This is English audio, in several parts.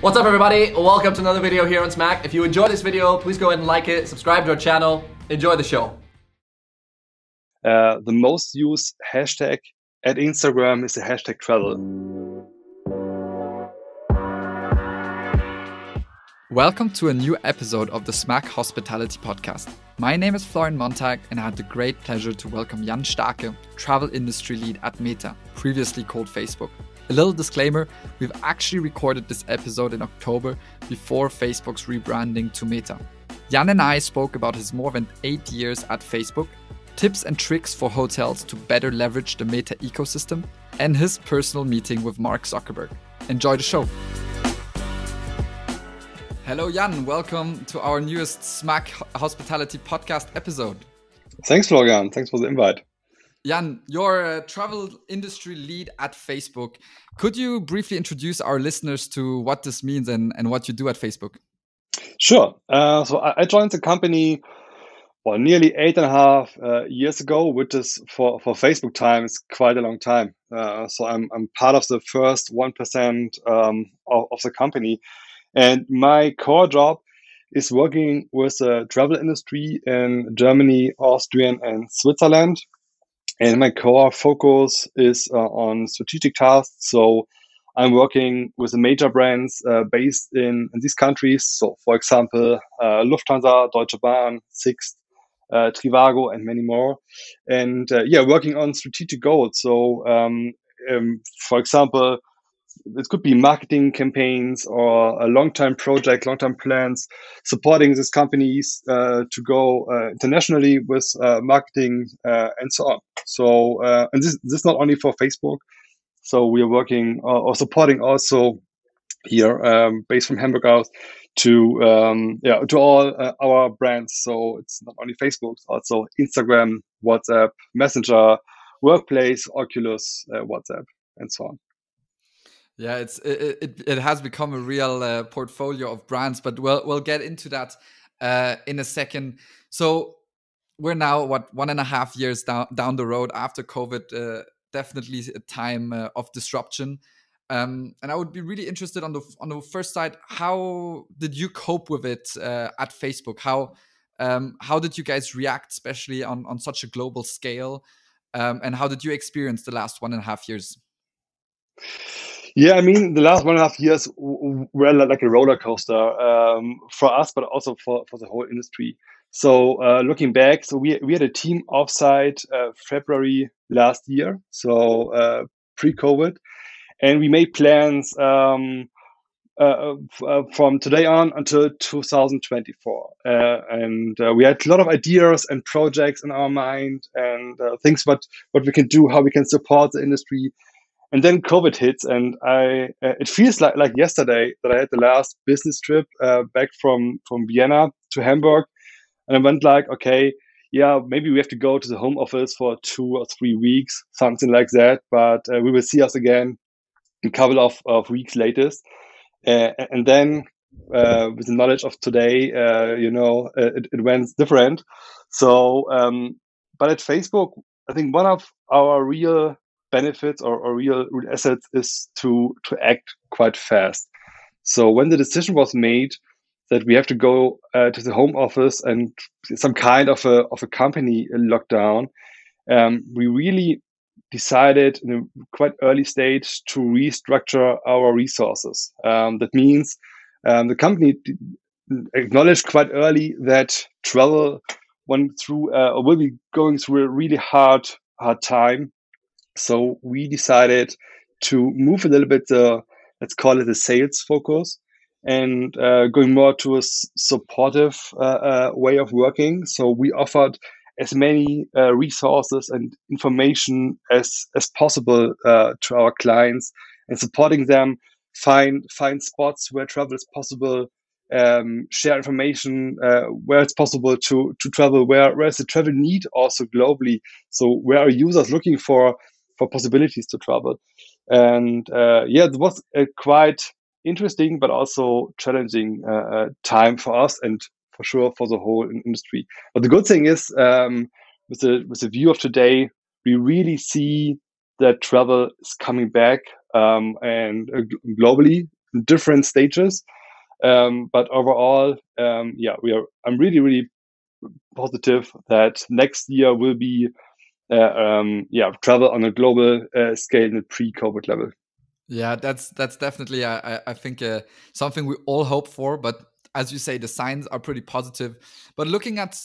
What's up, everybody? Welcome to another video here on Smack. If you enjoyed this video, please go ahead and like it, subscribe to our channel. Enjoy the show. The most used hashtag at Instagram is the hashtag travel. Welcome to a new episode of the Smack Hospitality Podcast. My name is Florian Montag and I had the great pleasure to welcome Jan Starcke, travel industry lead at Meta, previously called Facebook. A little disclaimer, we've actually recorded this episode in October before Facebook's rebranding to Meta. Jan and I spoke about his more than 8 years at Facebook, tips and tricks for hotels to better leverage the Meta ecosystem, and his personal meeting with Mark Zuckerberg. Enjoy the show. Hello Jan, welcome to our newest Smack Hospitality Podcast episode. Thanks Florian, thanks for the invite. Jan, you're a travel industry lead at Facebook. Could you briefly introduce our listeners to what this means and what you do at Facebook? Sure. So I joined the company nearly 8.5 years ago, which is for Facebook time is quite a long time. So I'm part of the first 1% of the company. And my core job is working with the travel industry in Germany, Austria, and Switzerland. And my core focus is on strategic tasks. So I'm working with the major brands based in these countries. So, for example, Lufthansa, Deutsche Bahn, Sixt, Trivago, and many more. And working on strategic goals. So, for example, it could be marketing campaigns or a long-term project, long-term plans, supporting these companies to go internationally with marketing and so on. So, and this not only for Facebook. So we are working or supporting also here, based from Hamburg out, to all our brands. So it's not only Facebook, it's also Instagram, WhatsApp, Messenger, Workplace, Oculus, WhatsApp, and so on. Yeah, it has become a real portfolio of brands, but we'll get into that in a second. So we're now 1.5 years down the road after COVID. Definitely a time of disruption, and I would be really interested on the first side. How did you cope with it at Facebook? How did you guys react, especially on such a global scale? And how did you experience the last 1.5 years? Yeah, I mean, the last 1.5 years were like a roller coaster for us, but also for the whole industry. So looking back, so we had a team offsite February last year, so pre-COVID, and we made plans from today on until 2024. And we had a lot of ideas and projects in our mind and things what we can do, how we can support the industry. And then COVID hits, and it feels like yesterday that I had the last business trip back from Vienna to Hamburg, and I went like, okay, yeah, maybe we have to go to the home office for 2 or 3 weeks, something like that. But we will see us again in a couple of weeks latest, and then with the knowledge of today, it went different. So, but at Facebook, I think one of our real benefits or real assets is to act quite fast. So when the decision was made that we have to go to the home office and some kind of a company lockdown, we really decided in a quite early stage to restructure our resources. That means the company acknowledged quite early that travel went through or will be going through a really hard time. So we decided to move a little bit let's call it the sales focus, and going more to a supportive way of working. So we offered as many resources and information as possible to our clients, and supporting them find spots where travel is possible, share information where it's possible to travel, where is the travel need also globally. So where are users looking for possibilities to travel. And it was a quite interesting but also challenging time for us, and for sure for the whole industry. But the good thing is, with the view of today, we really see that travel is coming back, and globally, different stages. But overall, I'm really, really positive that next year will be travel on a global scale in a pre-COVID level. Yeah, that's definitely I think something we all hope for. But as you say, the signs are pretty positive. But looking at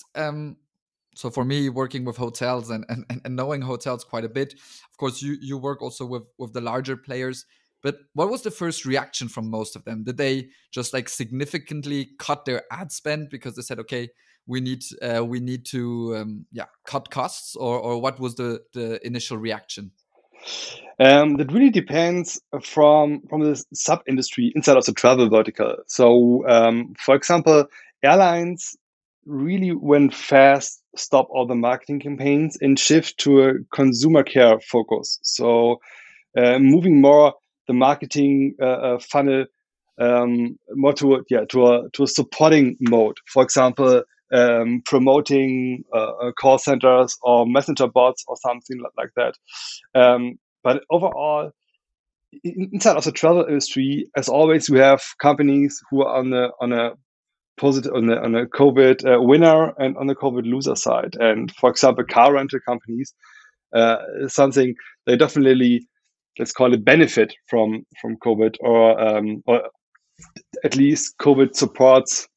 so for me, working with hotels and knowing hotels quite a bit, of course, you work also with the larger players. But what was the first reaction from most of them? Did they just like significantly cut their ad spend because they said, okay, we need to cut costs, or what was the initial reaction? That really depends from the sub industry inside of the travel vertical. So, for example, airlines really went fast, stop all the marketing campaigns and shift to a consumer care focus. So, moving more the marketing funnel more to a supporting mode. For example, promoting call centers or messenger bots or something like that. But overall, inside of the travel industry, as always, we have companies who are on a positive on a COVID winner and on the COVID loser side. And for example, car rental companies, something they definitely, let's call it, benefit from COVID, or at least COVID supports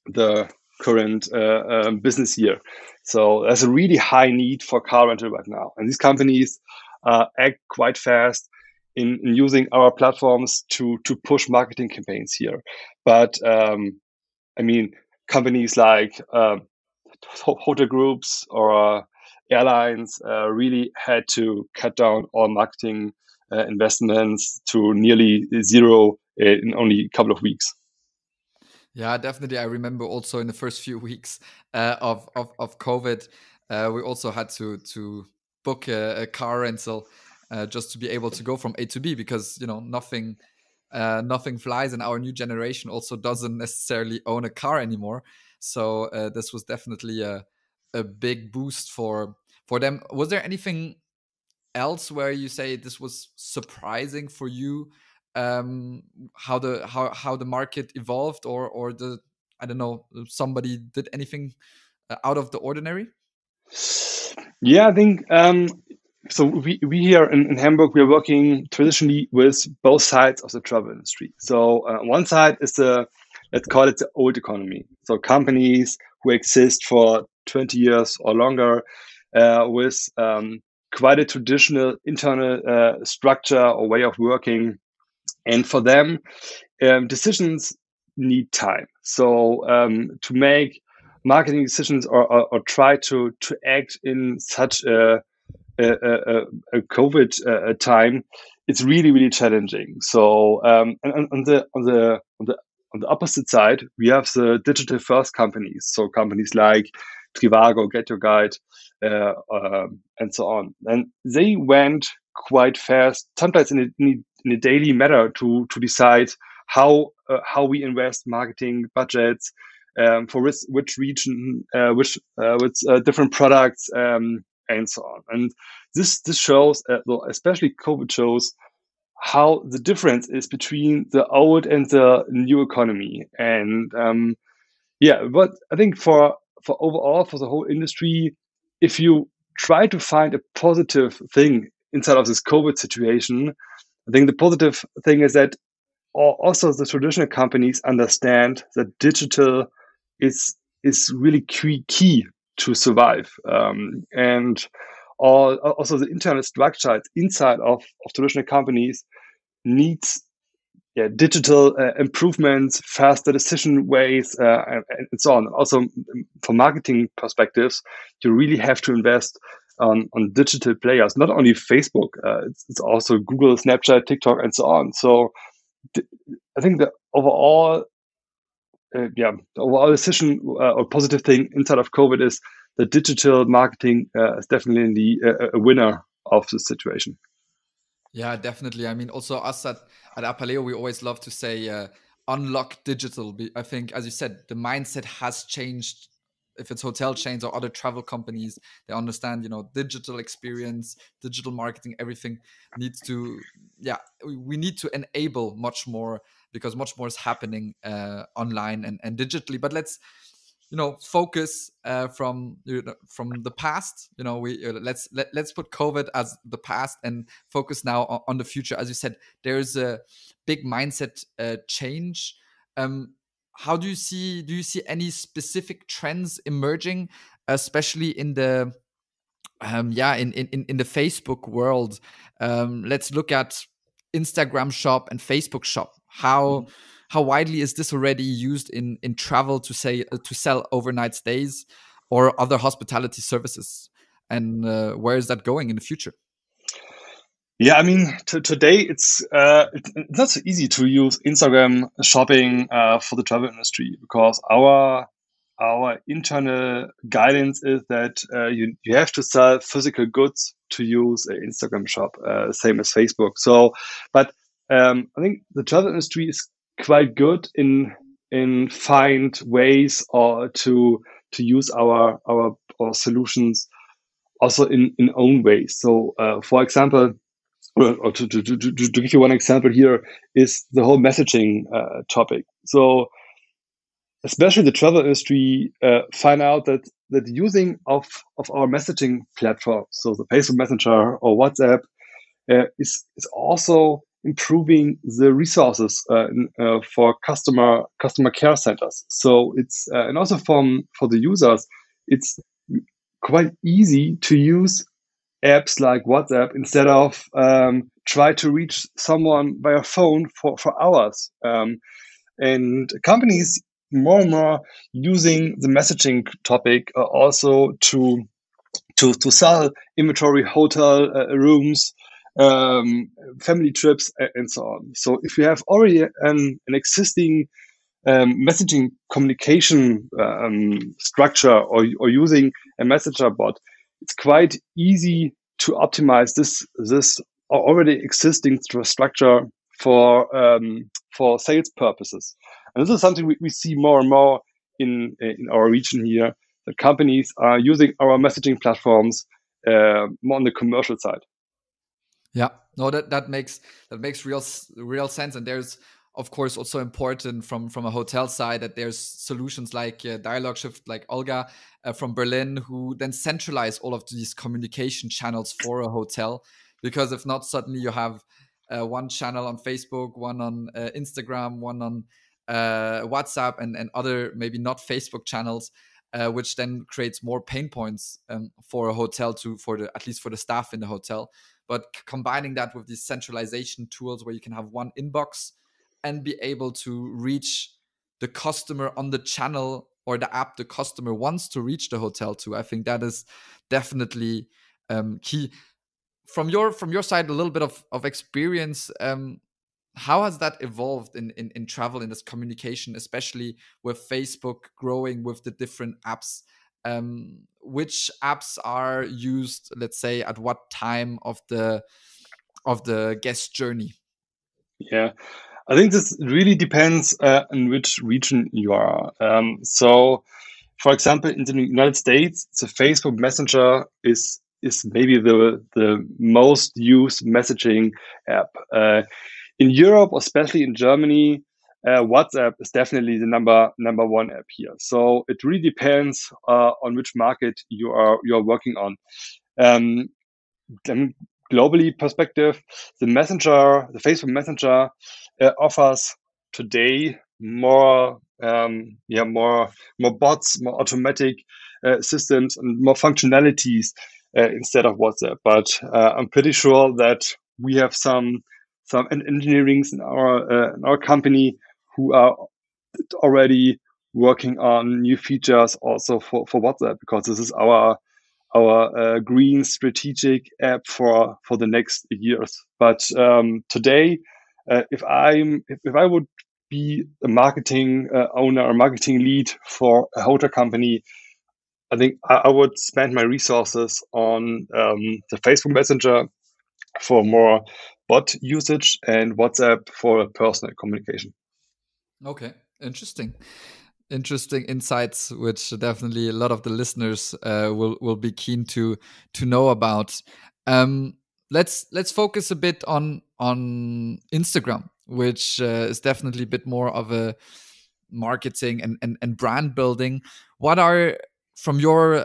the current business year. So there's a really high need for car rental right now, and these companies act quite fast in using our platforms to push marketing campaigns here. But I mean, companies like hotel groups or airlines really had to cut down all marketing investments to nearly zero in only a couple of weeks. Yeah, definitely. I remember also in the first few weeks of COVID, we also had to book a car rental just to be able to go from A to B, because nothing flies, and our new generation also doesn't necessarily own a car anymore. So this was definitely a big boost for them. Was there anything else where you say this was surprising for you, how the market evolved, or the, I don't know, somebody did anything out of the ordinary? Yeah, I think so. We here in Hamburg, we are working traditionally with both sides of the travel industry. So one side is let's call it the old economy. So companies who exist for 20 years or longer, with quite a traditional internal structure or way of working. And for them, decisions need time. So to make marketing decisions or try to act in such a COVID time, it's really, really challenging. So and on the opposite side, we have the digital first companies. So companies like Trivago, Get Your Guide, and so on. And they went quite fast, sometimes in a daily matter, to decide how we invest marketing budgets for which region, with different products, and so on. And this shows, especially COVID shows, how the difference is between the old and the new economy. And but I think for overall, for the whole industry, if you try to find a positive thing inside of this COVID situation, I think the positive thing is that also the traditional companies understand that digital is really key to survive, and also the internal structure inside of traditional companies needs digital improvements, faster decision ways, and so on. Also, from marketing perspectives, you really have to invest on digital players, not only Facebook, it's also Google, Snapchat, TikTok, and so on. So I think the overall decision or positive thing inside of COVID is that digital marketing is definitely a winner of the situation. Yeah, definitely. I mean, also us at Apaleo, we always love to say unlock digital. I think, as you said, the mindset has changed. If it's hotel chains or other travel companies, they understand, digital experience, digital marketing, everything needs to, we need to enable much more because much more is happening online and digitally. But let's focus from the past. Let's put COVID as the past and focus now on the future. As you said, there's a big mindset change. How do you see any specific trends emerging, especially in the in the Facebook world? Let's look at Instagram Shop and Facebook Shop. How widely is this already used in travel to sell overnight stays or other hospitality services? And where is that going in the future? Yeah, I mean, today it's not so easy to use Instagram shopping for the travel industry, because our internal guidance is that you have to sell physical goods to use an Instagram shop, same as Facebook. So, but I think the travel industry is quite good in find ways or to use our solutions also in own ways. So, for example, or to give you one example here is the whole messaging topic. So especially the travel industry find out that using of our messaging platform, so the Facebook Messenger or WhatsApp, is also improving the resources for customer care centers. So it's and also for the users, it's quite easy to use apps like WhatsApp instead of try to reach someone via phone for hours. And companies more and more using the messaging topic also to sell inventory, hotel rooms, family trips, and so on. So if you have already an existing messaging communication structure or using a messenger bot, it's quite easy to optimize this already existing structure for sales purposes. And this is something we see more and more in our region here, that companies are using our messaging platforms more on the commercial side. Yeah, no, that makes real sense. And there's of course also important from a hotel side that there's solutions like Dialog Shift, like Olga from Berlin, who then centralize all of these communication channels for a hotel. Because if not, suddenly you have one channel on Facebook, one on Instagram, one on WhatsApp, and other maybe not Facebook channels, which then creates more pain points for a hotel at least for the staff in the hotel. But combining that with these centralization tools where you can have one inbox and be able to reach the customer on the channel or the app the customer wants to reach the hotel to, I think that is definitely key. From your side, a little bit of experience, how has that evolved in travel, in this communication, especially with Facebook growing with the different apps? Which apps are used, let's say, at what time of the guest journey? Yeah, I think this really depends on which region you are. So, for example, in the United States, the Facebook Messenger is maybe the most used messaging app. In Europe, especially in Germany, WhatsApp is definitely the number one app here. So it really depends on which market you are working on. Globally perspective, the Facebook Messenger offers today more bots, more automatic systems, and more functionalities instead of WhatsApp. But I'm pretty sure that we have some engineerings in our company who are already working on new features also for WhatsApp, because this is our green strategic app for the next years. But today, if I would be a marketing owner or marketing lead for a hotel company, I think I would spend my resources on the Facebook Messenger for more bot usage and WhatsApp for personal communication. Okay, interesting insights, which definitely a lot of the listeners will be keen to know about. Let's focus a bit on Instagram, which is definitely a bit more of a marketing and brand building. What are, from your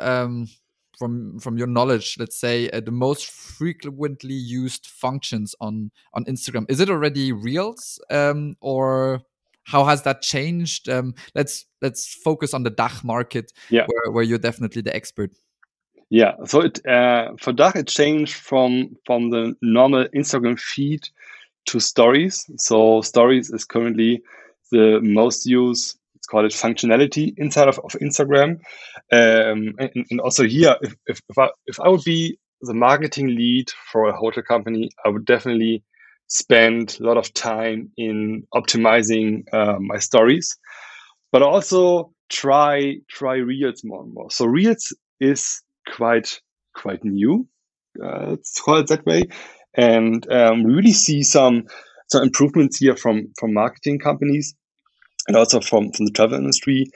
from your knowledge, let's say, the most frequently used functions on Instagram? Is it already Reels, or how has that changed? Let's focus on the DACH market, Yeah. where you're definitely the expert. Yeah, so it for DACH it changed from the normal Instagram feed to stories. So stories is currently the most used, let's call it, functionality inside of Instagram. And also here, if I would be the marketing lead for a hotel company, I would definitely spend a lot of time in optimizing my stories, but also try Reels more and more. So Reels is quite new, let's call it that way, and we really see some improvements here from marketing companies and also from the travel industry.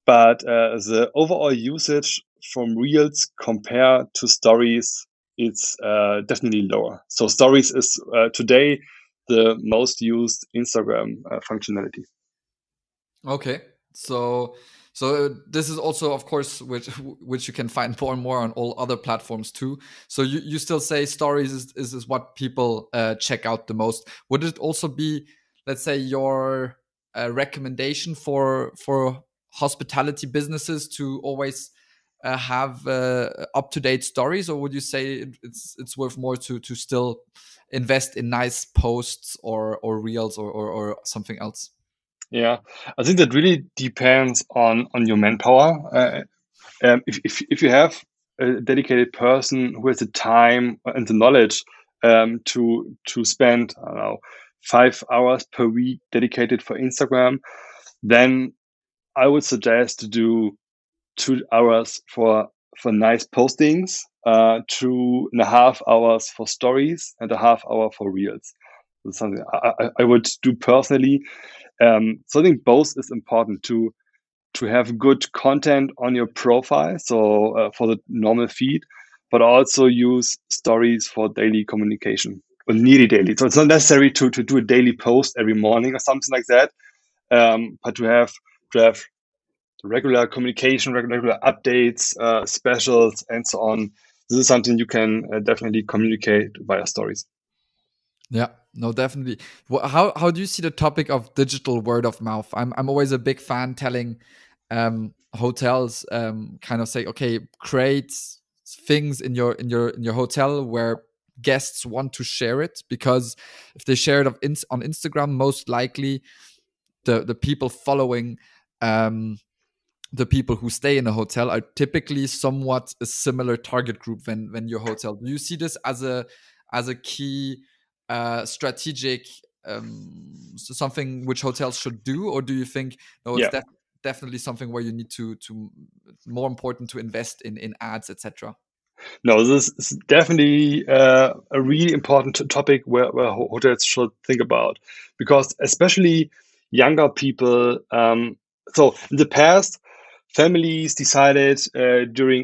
But the overall usage from Reels compared to stories, it's definitely lower. So stories is today the most used Instagram functionality. Okay, so this is also, of course, which you can find more and more on all other platforms too. So you still say stories is what people check out the most. Would it also be, let's say, your recommendation for hospitality businesses to always have up-to-date stories, or would you say it's worth more to still invest in nice posts or reels or something else? Yeah, I think that really depends on your manpower. If you have a dedicated person who has the time and the knowledge to spend, I don't know, 5 hours per week dedicated for Instagram, then I would suggest to do 2 hours for nice postings, 2.5 hours for stories, and a half hour for reels. That's something I would do personally. So I think both is important to have good content on your profile, so for the normal feed, but also use stories for daily communication, or nearly daily. So it's not necessary to do a daily post every morning or something like that, but to have regular communication, regular updates, specials, and so on. This is something you can definitely communicate via stories. Yeah, no, definitely. How do you see the topic of digital word of mouth? I'm always a big fan telling hotels kind of say, okay, create things in your hotel where guests want to share it, because if they share it on Instagram, most likely the people following the people who stay in a hotel are typically somewhat a similar target group than your hotel. Do you see this as a key strategic something which hotels should do, or do you think no, it's definitely something where you need to more important to invest in ads, etc.? No, this is definitely a really important topic where hotels should think about, because especially younger people. So in the past, families decided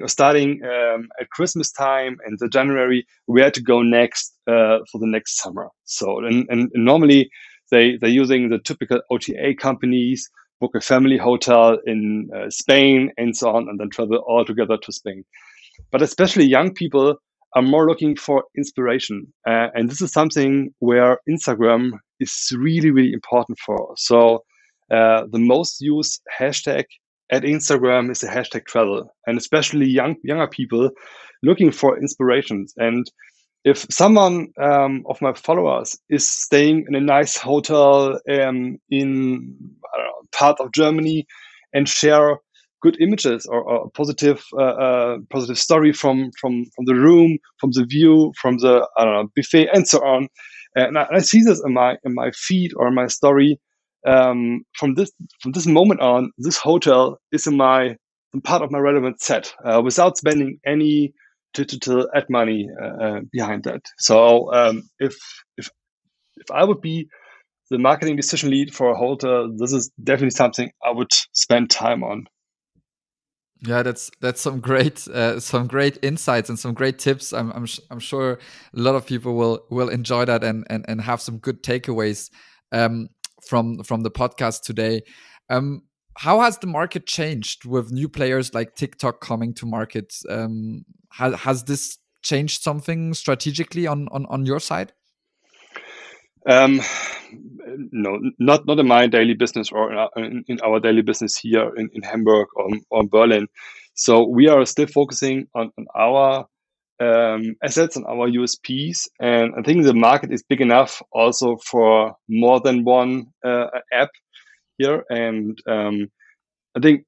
starting at Christmas time and the January where to go next for the next summer. So and normally they're using the typical OTA companies, book a family hotel in Spain and so on, and then travel all together to Spain. But especially young people are more looking for inspiration. And this is something where Instagram is really, really important for. So the most used hashtag at Instagram is the hashtag travel, and especially younger people looking for inspirations. And if someone of my followers is staying in a nice hotel in, I don't know, part of Germany and share good images or positive story from the room, from the view, from the, I don't know, buffet and so on, and I see this in my feed or my story. From this moment on, this hotel is in part of my relevant set without spending any digital ad money behind that. So if I would be the marketing decision lead for a hotel, this is definitely something I would spend time on. Yeah, that's some great insights and some great tips. I'm sure a lot of people will enjoy that and have some good takeaways from the podcast today. How has the market changed with new players like TikTok coming to market? Has this changed something strategically on your side? No, not in my daily business or in our daily business here in Hamburg or Berlin. So we are still focusing on our assets and our USPs, and I think the market is big enough also for more than one app here. And I think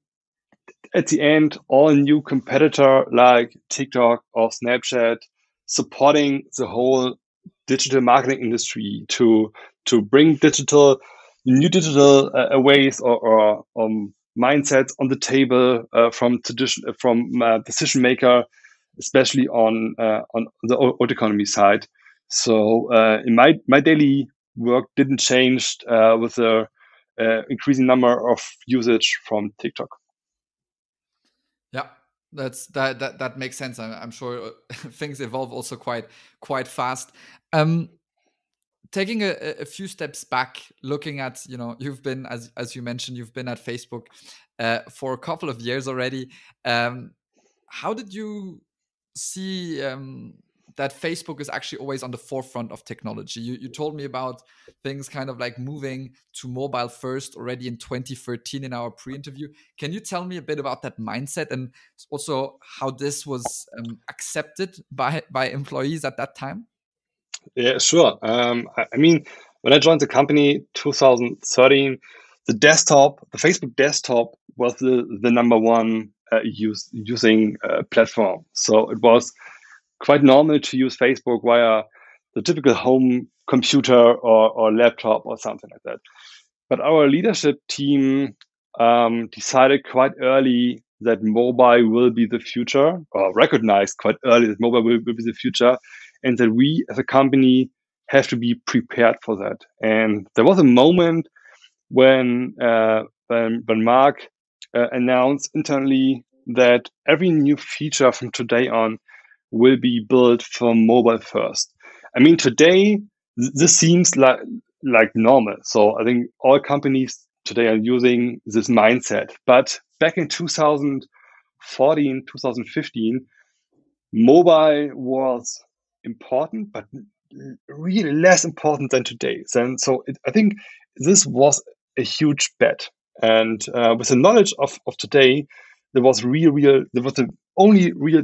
at the end, all new competitor like TikTok or Snapchat supporting the whole digital marketing industry to bring new digital ways or mindsets on the table from decision maker, especially on the old economy side. So in my daily work didn't change with the increasing number of usage from TikTok. Yeah, that makes sense. I'm sure things evolve also quite fast. Taking a few steps back, looking at, you've been, as you mentioned, you've been at Facebook for a couple of years already. How did you see that Facebook is actually always on the forefront of technology? You told me about things kind of like moving to mobile first already in 2013 in our pre-interview. Can you tell me a bit about that mindset and also how this was accepted by employees at that time? Yeah, sure. I mean, when I joined the company 2013, the Facebook desktop was the number one using platform. So it was quite normal to use Facebook via the typical home computer or laptop or something like that. But our leadership team decided quite early that mobile will be the future, or recognized quite early that mobile will be the future, and that we as a company have to be prepared for that. And there was a moment when Mark announced internally that every new feature from today on will be built for mobile first. I mean, today this seems like normal. So I think all companies today are using this mindset. But back in 2014, 2015, mobile was important, but really less important than today. I think this was a huge bet. And with the knowledge of today, there was the only real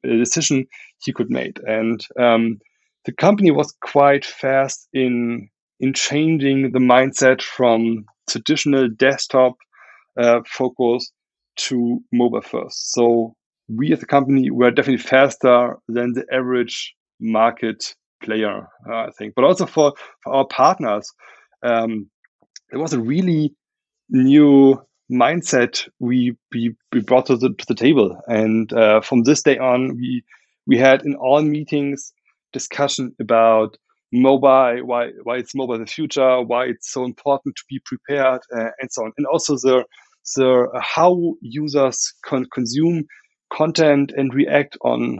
decision he could make. And the company was quite fast in changing the mindset from traditional desktop focus to mobile first. So we as a company were definitely faster than the average market player, I think. But also for our partners, it was a really new mindset we brought to the table. And from this day on, we had in all meetings discussion about mobile, why it's mobile the future, why it's so important to be prepared, and so on. And also the how users consume content and react on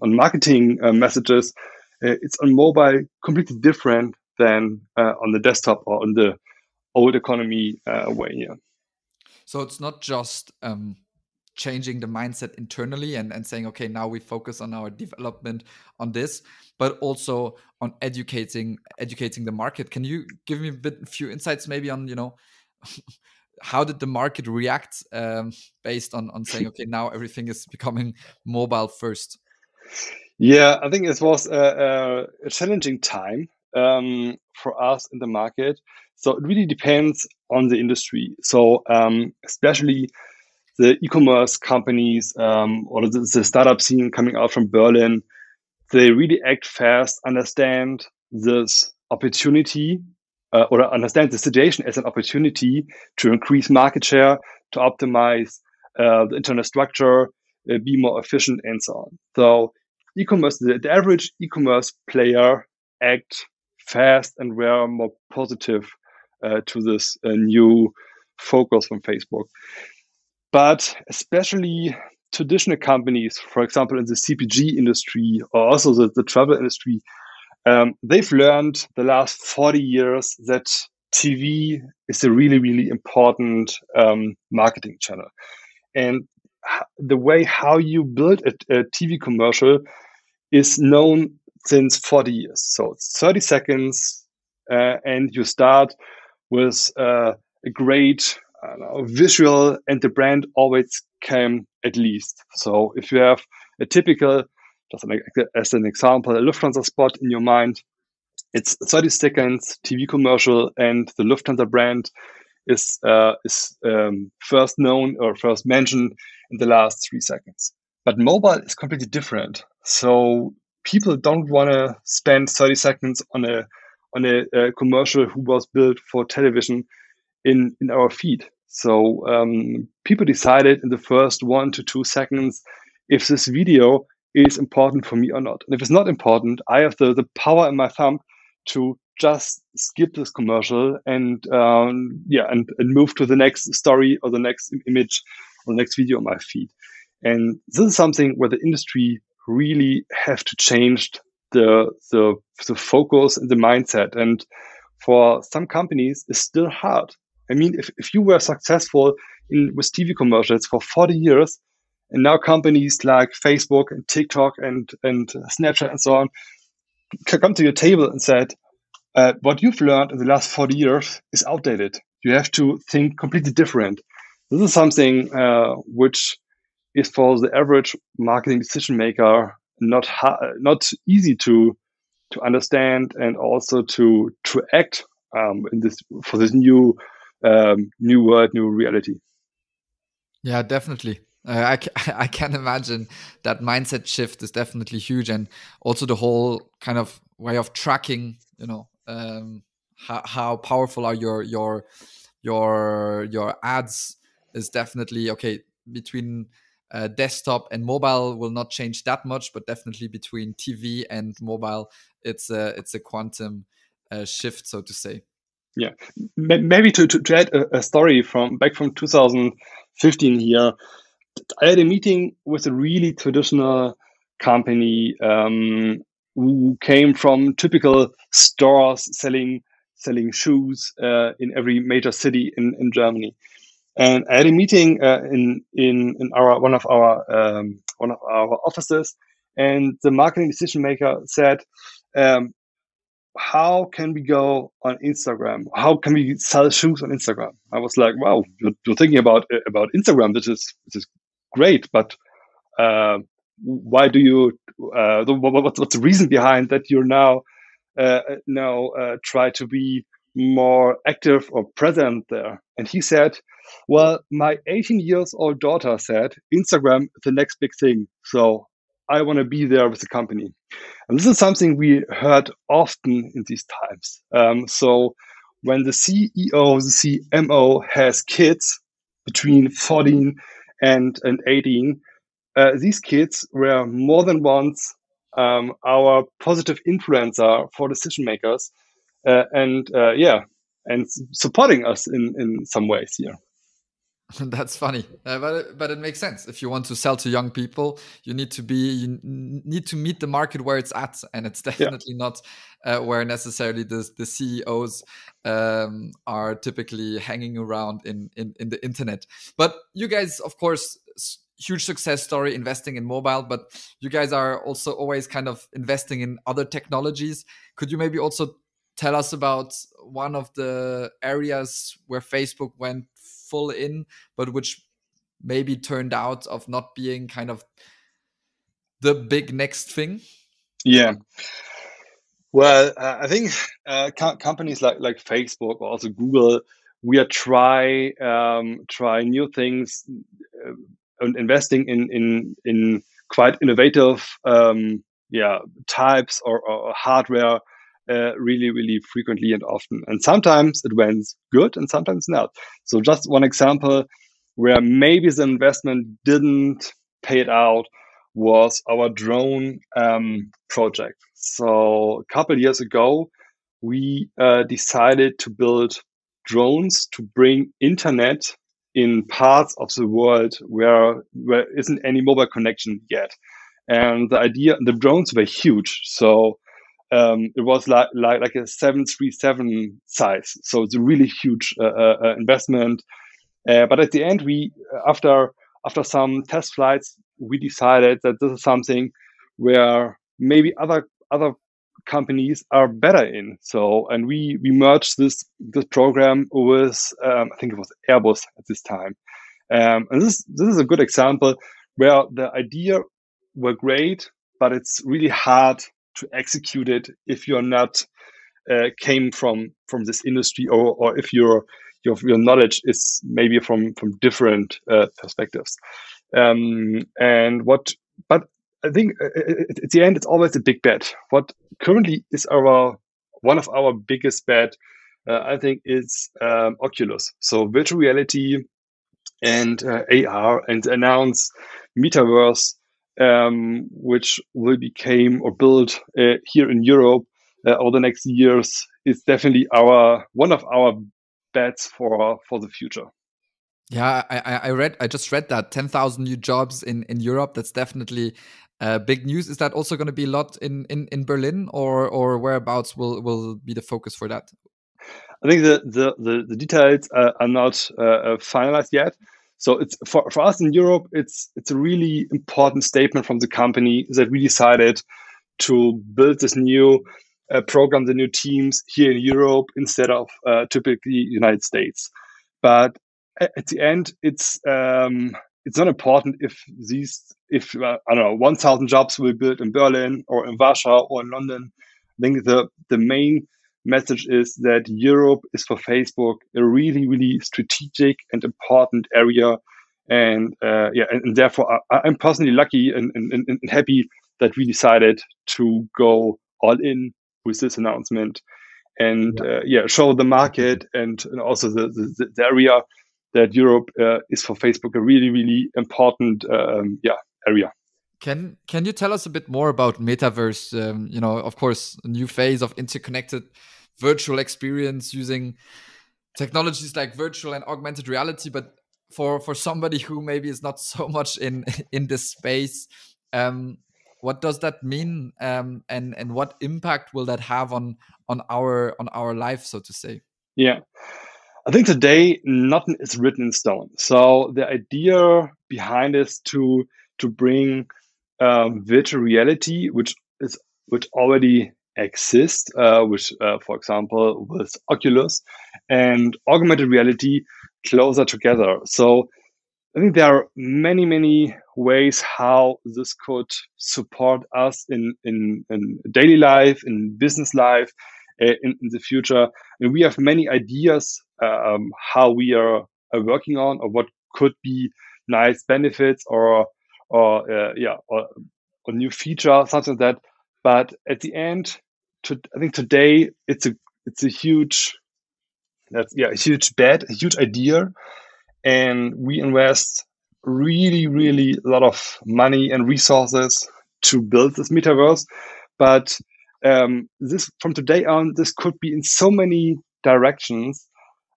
marketing messages. It's on mobile completely different than on the desktop or on the old economy way. Yeah. So it's not just changing the mindset internally and saying, okay, now we focus on our development on this, but also on educating the market. Can you give me a few insights maybe on, how did the market react based on saying, okay, now everything is becoming mobile first? Yeah, I think it was a challenging time for us in the market. So it really depends on the industry. So especially the e-commerce companies or the startup scene coming out from Berlin, they really act fast, understand this opportunity or understand the situation as an opportunity to increase market share, to optimize the internal structure, be more efficient, and so on. So e-commerce, the average e-commerce player act fast and were more positive to this new focus from Facebook. But especially traditional companies, for example, in the CPG industry or also the travel industry, they've learned the last 40 years that TV is a really, really important marketing channel. And the way how you build a TV commercial is known since 40 years. So it's 30 seconds, and you start with a great visual, and the brand always came at least. So if you have a typical, just as an example, a Lufthansa spot in your mind, it's 30 seconds TV commercial, and the Lufthansa brand is first known or first mentioned in the last 3 seconds. But mobile is completely different. So people don't want to spend 30 seconds on a commercial who was built for television in our feed. So people decided in the first 1 to 2 seconds if this video is important for me or not. And if it's not important, I have the power in my thumb to just skip this commercial and move to the next story or the next image or the next video on my feed. And this is something where the industry really have to change the focus and the mindset. And for some companies, it's still hard. I mean, if you were successful with TV commercials for 40 years, and now companies like Facebook and TikTok and Snapchat and so on come to your table and said, what you've learned in the last 40 years is outdated. You have to think completely different. This is something which is for the average marketing decision maker not easy to understand and also to act for this new world, new reality. Yeah, definitely. I can imagine that mindset shift is definitely huge, and also the whole kind of way of tracking. How powerful are your ads is definitely okay. Between desktop and mobile will not change that much, but definitely between TV and mobile, it's a quantum shift, so to say. Yeah, maybe to add a story from 2015 here. I had a meeting with a really traditional company who came from typical stores selling shoes in every major city in Germany. And I had a meeting in one of our offices, and the marketing decision maker said, how can we go on Instagram? How can we sell shoes on Instagram? I was like, wow, you're thinking about Instagram. This is great, but why do you? What's the reason behind that you're now try to be more active or present there? And he said, well, my 18 years old daughter said Instagram is the next big thing, so I want to be there with the company. And this is something we heard often in these times. So when the CEO, the CMO has kids between 14 and 18, these kids were more than once our positive influencer for decision makers, and supporting us in some ways here. That's funny, but it makes sense. If you want to sell to young people, you need to meet the market where it's at, and it's definitely not where necessarily the CEOs are typically hanging around in the internet. But you guys, of course, huge success story investing in mobile, but you guys are also always kind of investing in other technologies. Could you maybe also tell us about one of the areas where Facebook went full in, but which maybe turned out of not being kind of the big next thing? Yeah. Well, I think companies like Facebook or also Google, we are try new things, investing in quite innovative types or hardware really frequently and often. And sometimes it went good and sometimes not. So just one example where maybe the investment didn't pay it out was our drone project. So a couple years ago, we decided to build drones to bring internet in parts of the world where isn't any mobile connection yet. And the idea, the drones were huge. So it was like a 737 size. So it's a really huge investment. But at the end, after some test flights, we decided that this is something where maybe other companies are better in. So, and we merged this program with I think it was Airbus at this time. And this is a good example where the idea were great, but it's really hard to execute it if you're not came from this industry, or if your knowledge is maybe from different perspectives. But I think at the end, it's always a big bet. What currently is one of our biggest bet, I think, is Oculus. So virtual reality and AR, and announce Metaverse, which will become or build here in Europe over the next years, is definitely one of our bets for the future. Yeah, I just read that 10,000 new jobs in Europe. That's definitely big news. Is that also going to be a lot in Berlin, or whereabouts will be the focus for that? I think the details are not finalized yet. So it's for us in Europe, it's a really important statement from the company that we decided to build this new program, the new teams here in Europe instead of typically United States. But at the end, it's not important if I don't know, 1,000 jobs will be built in Berlin or in Warsaw or in London. I think the main message is that Europe is for Facebook a really, really strategic and important area. And and therefore I'm personally lucky and happy that we decided to go all in with this announcement, and show the market and also the area that Europe is for Facebook a really, really important area. Can you tell us a bit more about Metaverse? Of course, a new phase of interconnected virtual experience using technologies like virtual and augmented reality. But for somebody who maybe is not so much in this space, what does that mean? And what impact will that have on our life, so to say? Yeah. I think today nothing is written in stone. So the idea behind is to bring virtual reality, which already exists, which for example with Oculus, and augmented reality closer together. So I think there are many ways how this could support us in daily life, in business life, in the future. And we have many ideas how we are working on, or what could be nice benefits, or new feature, something like that. But at the end, I think today it's a huge bet, a huge idea, and we invest really a lot of money and resources to build this metaverse. But this, from today on, this could be in so many directions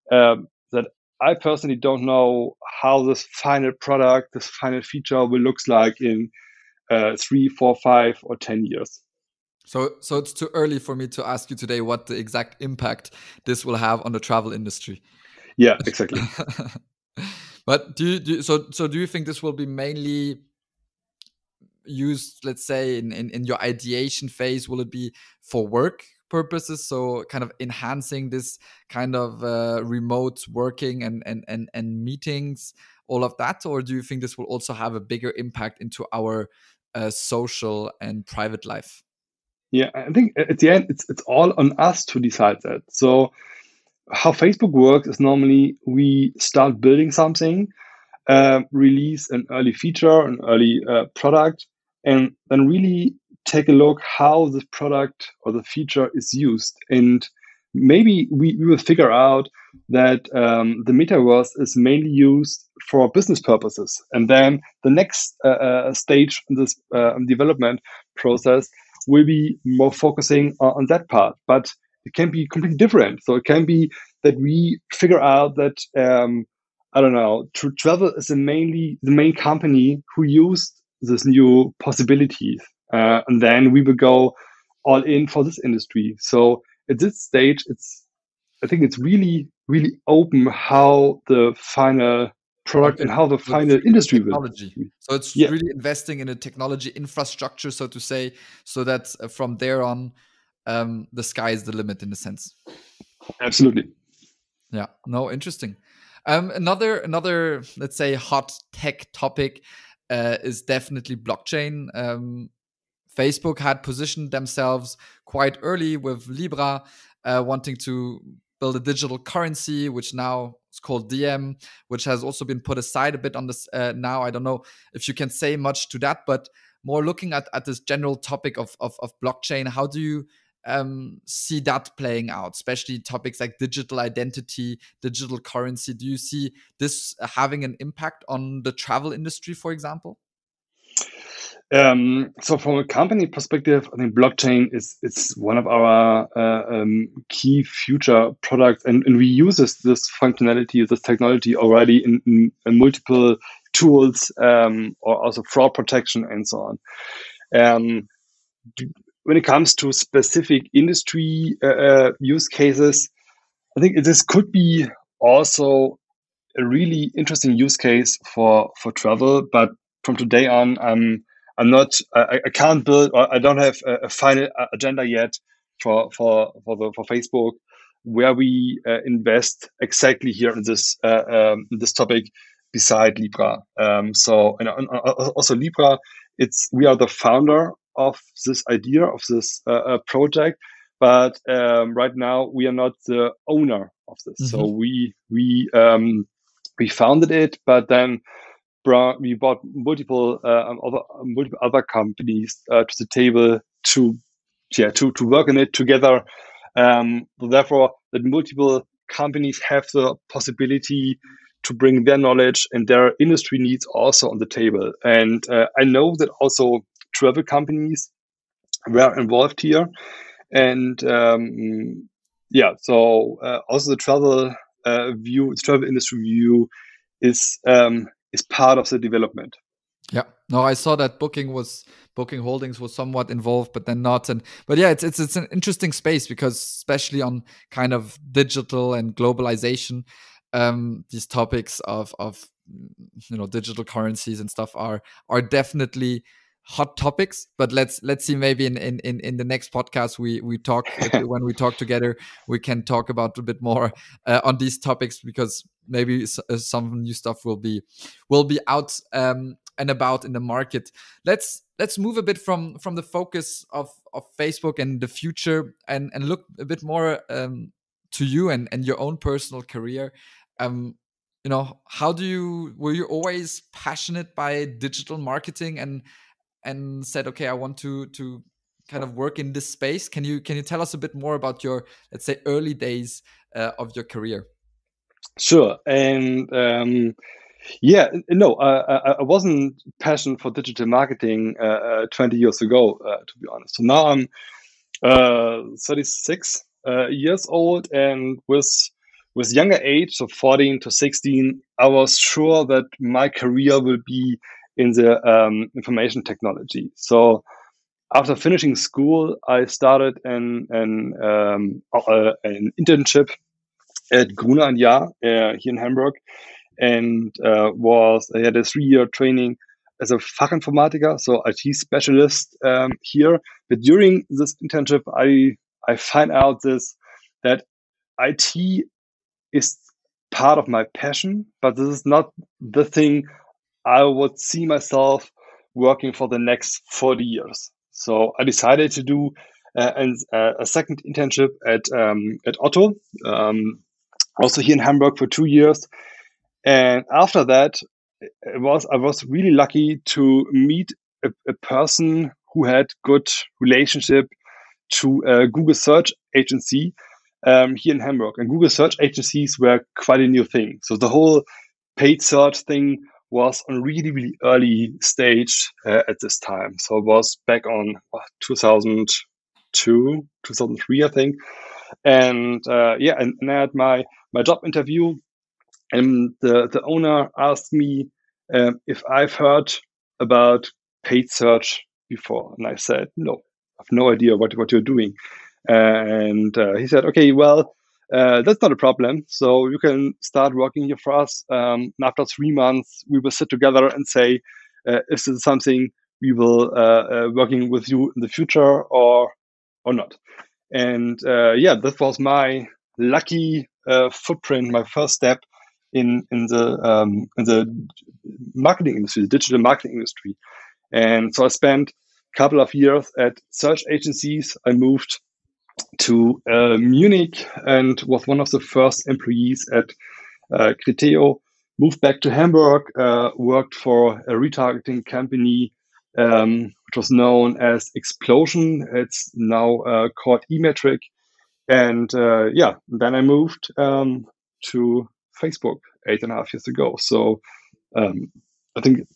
that I personally don't know how this final product, this final feature will look like in 3, 4, 5, or 10 years. So it's too early for me to ask you today what the exact impact this will have on the travel industry. Yeah, exactly. But do you think this will be mainly used, let's say, in your ideation phase? Will it be for work purposes, so kind of enhancing this kind of remote working and meetings, all of that? Or do you think this will also have a bigger impact into our social and private life? Yeah, I think at the end, it's all on us to decide that. So how Facebook works is normally we start building something, release an early feature, an early product, and then really take a look how the product or the feature is used. And maybe we will figure out that the metaverse is mainly used for business purposes. And then the next stage in this development process will be more focusing on that part. But it can be completely different. So it can be that we figure out that I don't know, travel is the main company who used this new possibilities, and then we will go all in for this industry. So at this stage, I think it's really, really open how the final product and Okay. how the So it's final really industry will technology. be. So it's Yeah, really investing in a technology infrastructure, so to say, so that from there on, the sky is the limit in a sense. absolutely. Yeah. No, interesting. Another let's say hot tech topic is definitely blockchain. Facebook had positioned themselves quite early with Libra, wanting to build a digital currency, which now is called DM, which has also been put aside a bit on this now. I don't know if you can say much to that, but more looking at this general topic of blockchain, how do you see that playing out, especially topics like digital identity, digital currency? Do you see this having an impact on the travel industry, for example? So from a company perspective, I think blockchain is one of our key future products, and we use this functionality, this technology already in multiple tools, or also fraud protection and so on. When it comes to specific industry use cases, I think this could be also a really interesting use case for travel. But from today on, I'm not. I can't build, or I don't have a final agenda yet for Facebook, where we invest exactly here in this topic beside Libra. So and also Libra, we are the founder of this idea of this project, but right now we are not the owner of this. So we founded it, but then we brought multiple other companies to the table to work on it together. Therefore, that multiple companies have the possibility to bring their knowledge and their industry needs also on the table. And I know that also travel companies were involved here, and also the travel travel industry view is part of the development. Yeah, no, I saw that Booking Holdings was somewhat involved, but then not. But yeah, it's an interesting space, because especially on kind of digital and globalization, these topics of digital currencies and stuff are definitely hot topics. But let's see, maybe in the next podcast we talk when we talk together, we can talk about a bit more on these topics, because maybe some new stuff will be out and about in the market. Let's move a bit from the focus of Facebook and the future, and look a bit more to you and your own personal career. How were you always passionate by digital marketing and said, okay, I want to kind of work in this space? Can you tell us a bit more about your, let's say, early days of your career? Sure. And I wasn't passionate for digital marketing 20 years ago, to be honest. So now I'm 36 years old, and with younger age, so 14 to 16, I was sure that my career will be in the information technology. So after finishing school, I started an internship at Gruner & Jahr here in Hamburg, and I had a 3-year training as a Fachinformatiker, so IT specialist here. But during this internship, I find out that IT is part of my passion, but this is not the thing I would see myself working for the next 40 years. So I decided to do a second internship at Otto, also here in Hamburg, for 2 years. And after that, I was really lucky to meet a person who had good relationship to a Google search agency here in Hamburg. And Google search agencies were quite a new thing. So the whole paid search thing was on really, really early stage at this time. So it was back on 2002, 2003, I think. And and I had my job interview, and the owner asked me if I've heard about paid search before, and I said no. have no idea what you're doing. And he said, okay, well, that's not a problem. So you can start working here for us. And after 3 months, we will sit together and say, is this something we will working with you in the future or not? And that was my lucky footprint, my first step in the marketing industry, the digital marketing industry. And so I spent a couple of years at search agencies. I moved to Munich and was one of the first employees at Criteo. Moved back to Hamburg, worked for a retargeting company, which was known as Explosion. It's now called eMetric. And then I moved to Facebook 8.5 years ago. So I think,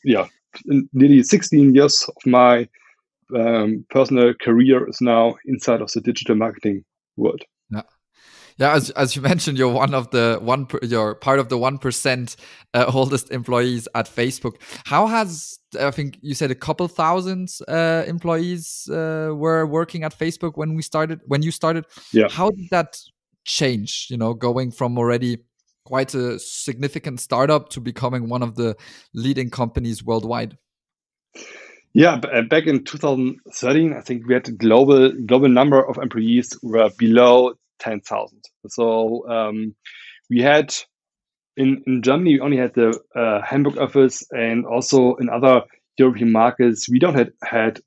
nearly 16 years of my personal career is now inside of the digital marketing world. Yeah, as you mentioned, you're you're part of the 1% oldest employees at Facebook. How has, I think you said, a couple thousand employees were working at Facebook when you started? Yeah. How did that change? Going from already quite a significant startup to becoming one of the leading companies worldwide. Yeah, back in 2013, I think we had a global number of employees were below 10,000. So we had in Germany, we only had the Hamburg office, and also in other European markets, we don't had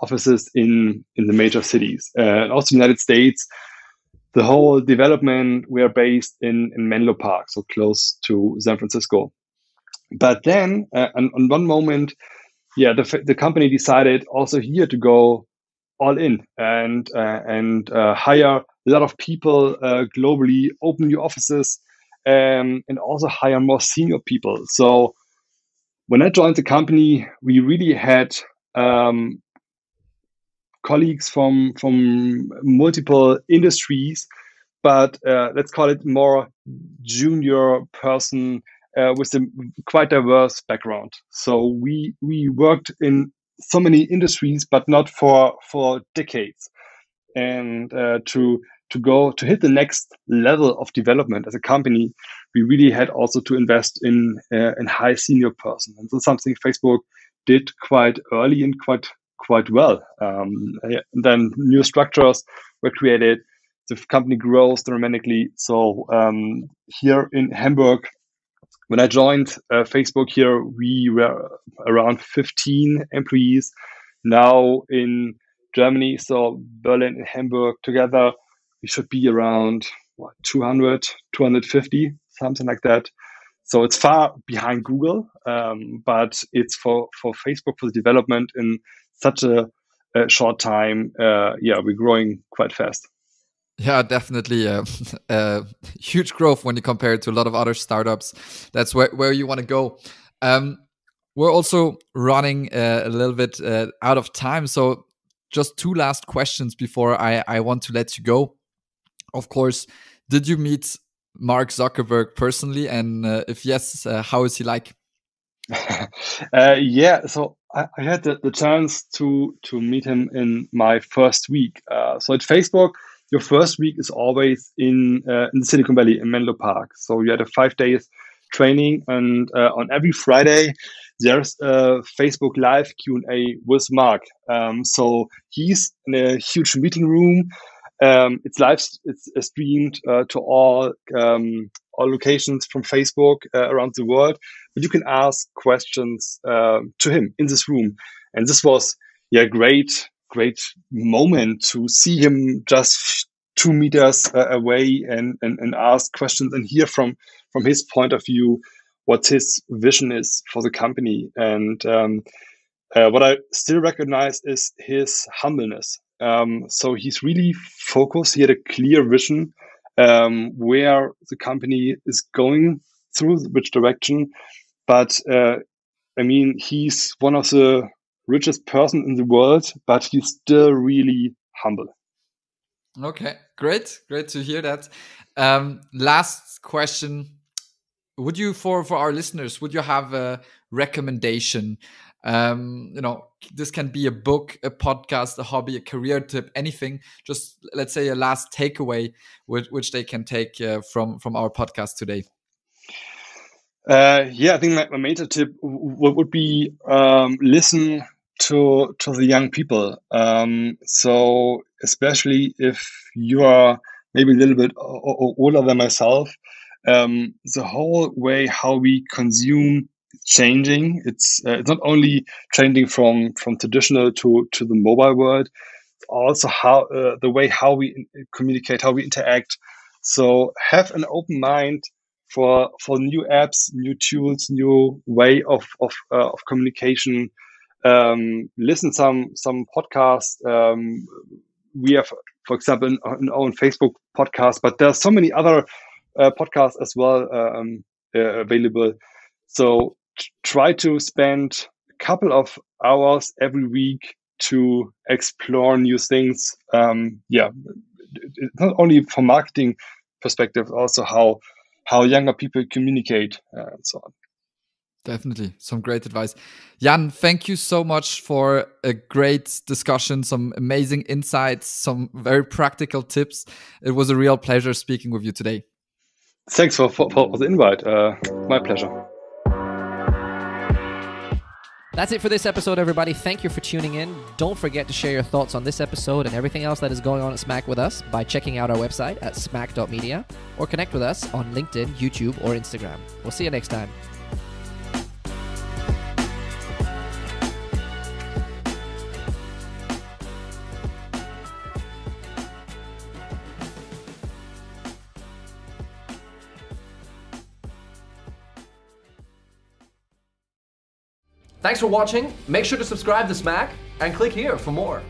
offices in the major cities. And also in the United States, the whole development were based in Menlo Park, so close to San Francisco. But then on one moment, the company decided also here to go all in and hire a lot of people globally, open new offices, and also hire more senior people. So when I joined the company, we really had colleagues from multiple industries, but let's call it more junior person with a quite diverse background. So we worked in so many industries, but not for decades. And to hit the next level of development as a company, we really had also to invest in high senior person. And that's something Facebook did quite early and quite well. Then new structures were created. The company grows dramatically. So here in Hamburg, when I joined Facebook here, we were around 15 employees. Now in Germany, so Berlin and Hamburg together, we should be around 200, 250, something like that. So it's far behind Google, but it's for Facebook, for the development in such a short time. We're growing quite fast. Yeah, definitely huge growth when you compare it to a lot of other startups. That's where you want to go. We're also running a little bit out of time. So just 2 last questions before I want to let you go. Of course, did you meet Mark Zuckerberg personally? And if yes, how is he like? So I had the chance to meet him in my first week. So at Facebook, your first week is always in the Silicon Valley, in Menlo Park. So you had a 5 days training, and on every Friday, there's a Facebook Live Q&A with Mark. So he's in a huge meeting room. It's streamed to all locations from Facebook around the world. But you can ask questions to him in this room. And this was great moment to see him just 2 meters away and ask questions and hear from his point of view what his vision is for the company. And what I still recognize is his humbleness. So he's really focused. He had a clear vision where the company is going through, which direction. But he's one of the richest person in the world, but he's still really humble. Okay, great to hear that. Last question: would you, for our listeners, would you have a recommendation This can be a book, a podcast, a hobby, a career tip, anything. Just let's say a last takeaway which they can take from our podcast today. I think my major tip would be listen to the young people. So especially if you are maybe a little bit older than myself, the whole way how we consume changing. It's not only changing from traditional to the mobile world. It's also how the way how we communicate, how we interact. So have an open mind for new apps, new tools, new way of communication. Listen some podcasts. We have, for example, an own Facebook podcast, but there are so many other podcasts as well available. So try to spend a couple of hours every week to explore new things. Not only from marketing perspective, also how younger people communicate and so on. Definitely. Some great advice. Jan, thank you so much for a great discussion, some amazing insights, some very practical tips. It was a real pleasure speaking with you today. Thanks for the invite. My pleasure. That's it for this episode, everybody. Thank you for tuning in. Don't forget to share your thoughts on this episode and everything else that is going on at Smack with us by checking out our website at smack.media or connect with us on LinkedIn, YouTube, or Instagram. We'll see you next time. Thanks for watching. Make sure to subscribe to Smack and click here for more.